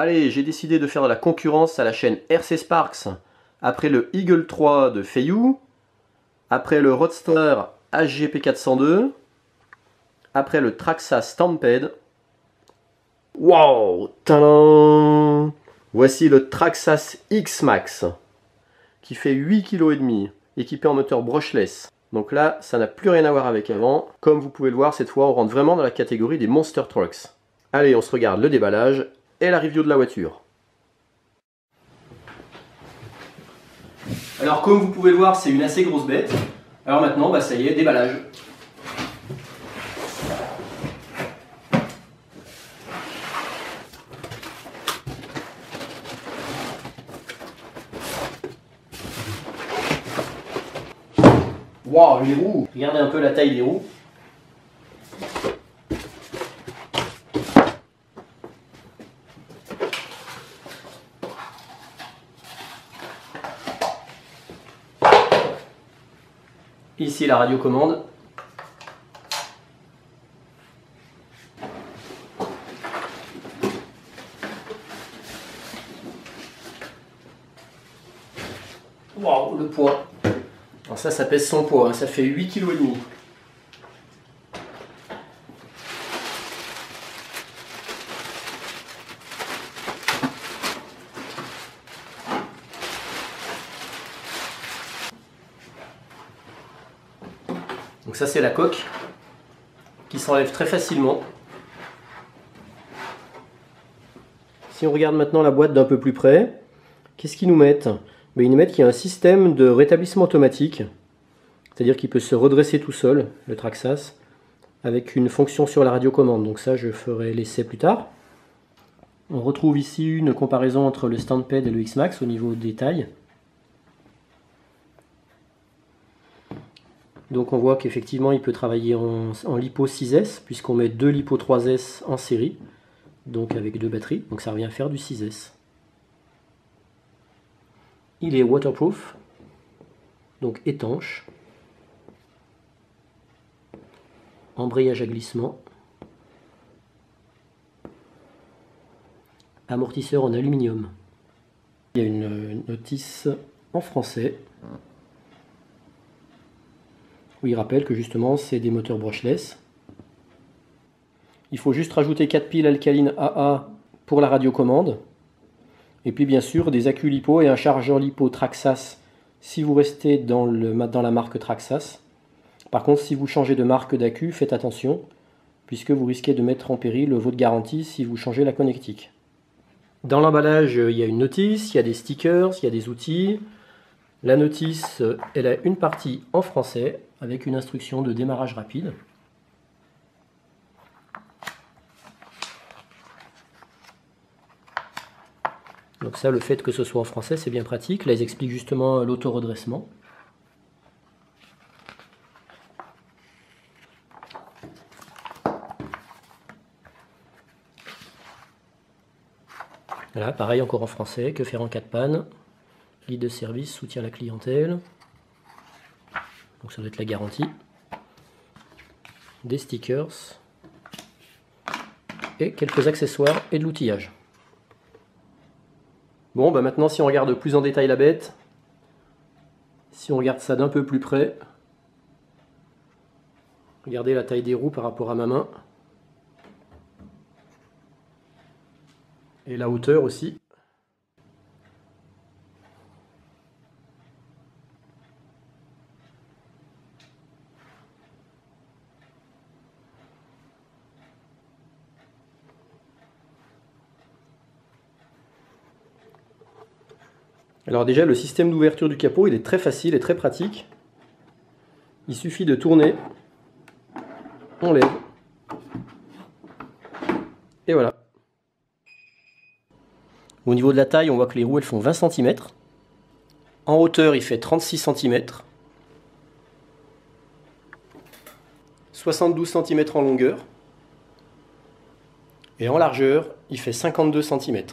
Allez, j'ai décidé de faire de la concurrence à la chaîne RC Sparks après le Eagle 3 de Feiyu, après le Roadster HGP 402, après le Traxxas Stampede. Wow, tadam! Voici le Traxxas X-Max qui fait 8,5 kg, équipé en moteur brushless. Donc là, ça n'a plus rien à voir avec avant. Comme vous pouvez le voir, cette fois, on rentre vraiment dans la catégorie des Monster Trucks. Allez, on se regarde le déballage et la review de la voiture. Alors comme vous pouvez le voir, c'est une assez grosse bête. Alors maintenant, bah, ça y est, déballage. Waouh, les roues! Regardez un peu la taille des roues. Ici la radiocommande. Waouh, le poids. Alors ça pèse son poids, hein, ça fait 8,5 kg. Donc ça c'est la coque qui s'enlève très facilement. Si on regarde maintenant la boîte d'un peu plus près, qu'est-ce qu'ils nous mettent? Ils nous mettent qu'il y a un système de rétablissement automatique, c'est-à-dire qu'il peut se redresser tout seul, le Traxxas, avec une fonction sur la radiocommande. Donc ça je ferai l'essai plus tard. On retrouve ici une comparaison entre le Stampede et le X-Max au niveau des tailles. Donc on voit qu'effectivement il peut travailler en LiPo 6S, puisqu'on met 2 LiPo 3S en série, donc avec 2 batteries, donc ça revient à faire du 6S. Il est waterproof, donc étanche, embrayage à glissement, amortisseur en aluminium. Il y a une notice en français où il rappelle que justement c'est des moteurs brushless. Il faut juste rajouter 4 piles alcalines AA pour la radiocommande. Et puis bien sûr des accus LiPo et un chargeur LiPo Traxxas si vous restez dans la marque Traxxas. Par contre, si vous changez de marque d'accu, faites attention, puisque vous risquez de mettre en péril votre garantie si vous changez la connectique. Dans l'emballage, il y a une notice, il y a des stickers, il y a des outils. La notice, elle a une partie en français avec une instruction de démarrage rapide. Donc ça, le fait que ce soit en français, c'est bien pratique. Là, ils expliquent justement l'auto-redressement. Voilà, pareil, encore en français. Que faire en cas de panne? Guide de service, soutien à la clientèle. Donc ça doit être la garantie. Des stickers. Et quelques accessoires et de l'outillage. Bon, bah maintenant si on regarde plus en détail la bête, si on regarde ça d'un peu plus près, regardez la taille des roues par rapport à ma main. Et la hauteur aussi. Alors déjà, le système d'ouverture du capot, il est très facile et très pratique. Il suffit de tourner, on lève, et voilà. Au niveau de la taille, on voit que les roues elles font 20 cm. En hauteur, il fait 36 cm. 72 cm en longueur. Et en largeur, il fait 52 cm.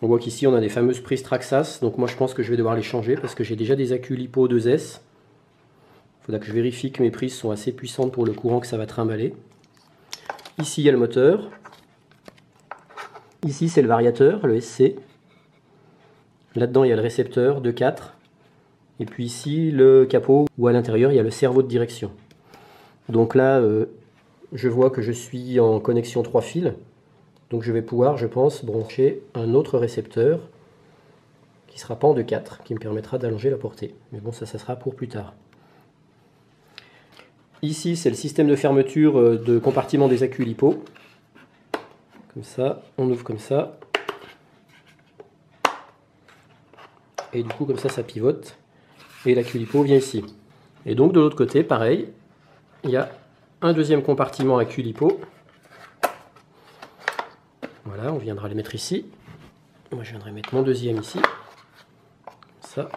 On voit qu'ici on a des fameuses prises Traxxas, donc moi je pense que je vais devoir les changer parce que j'ai déjà des accus LiPo 2S. faudra que je vérifie que mes prises sont assez puissantes pour le courant que ça va trimballer. Ici, il y a le moteur. Ici, c'est le variateur, le SC. Là-dedans, il y a le récepteur 2.4. Et puis ici, le capot, où à l'intérieur, il y a le cerveau de direction. Donc là, je vois que je suis en connexion 3 fils. Donc je vais pouvoir, je pense, brancher un autre récepteur qui ne sera pas en 2.4, qui me permettra d'allonger la portée. Mais bon, ça sera pour plus tard. Ici, c'est le système de fermeture de compartiment des accus LiPo. Comme ça, on ouvre comme ça. Et du coup, comme ça pivote. Et l'accu LiPo vient ici. Et donc, de l'autre côté, pareil, il y a un deuxième compartiment accu LiPo. Voilà, on viendra le mettre ici. Moi, je viendrai mettre mon deuxième ici. Ça.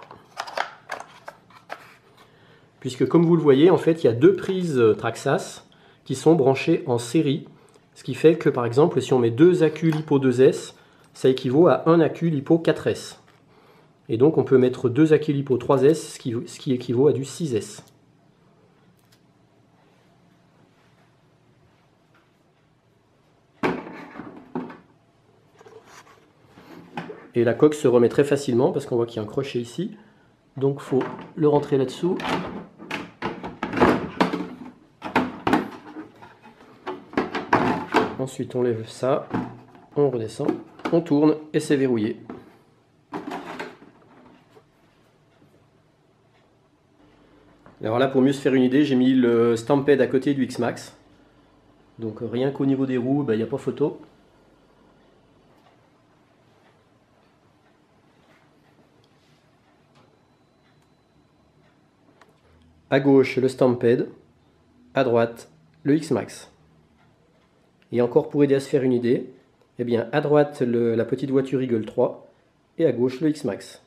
Puisque, comme vous le voyez, en fait, il y a deux prises Traxxas qui sont branchées en série. Ce qui fait que, par exemple, si on met deux accus LiPo 2S, ça équivaut à un accu LiPo 4S. Et donc, on peut mettre deux accus LiPo 3S, ce qui équivaut à du 6S. Et la coque se remet très facilement parce qu'on voit qu'il y a un crochet ici. Donc il faut le rentrer là-dessous. Ensuite on lève ça, on redescend, on tourne et c'est verrouillé. Alors là, pour mieux se faire une idée, j'ai mis le Stampede à côté du X-Max. Donc rien qu'au niveau des roues, il n'y a pas photo. À gauche, le Stampede. À droite, le X-Max. Et encore pour aider à se faire une idée, eh bien à droite, la petite voiture Eagle 3 et à gauche, le X-Max.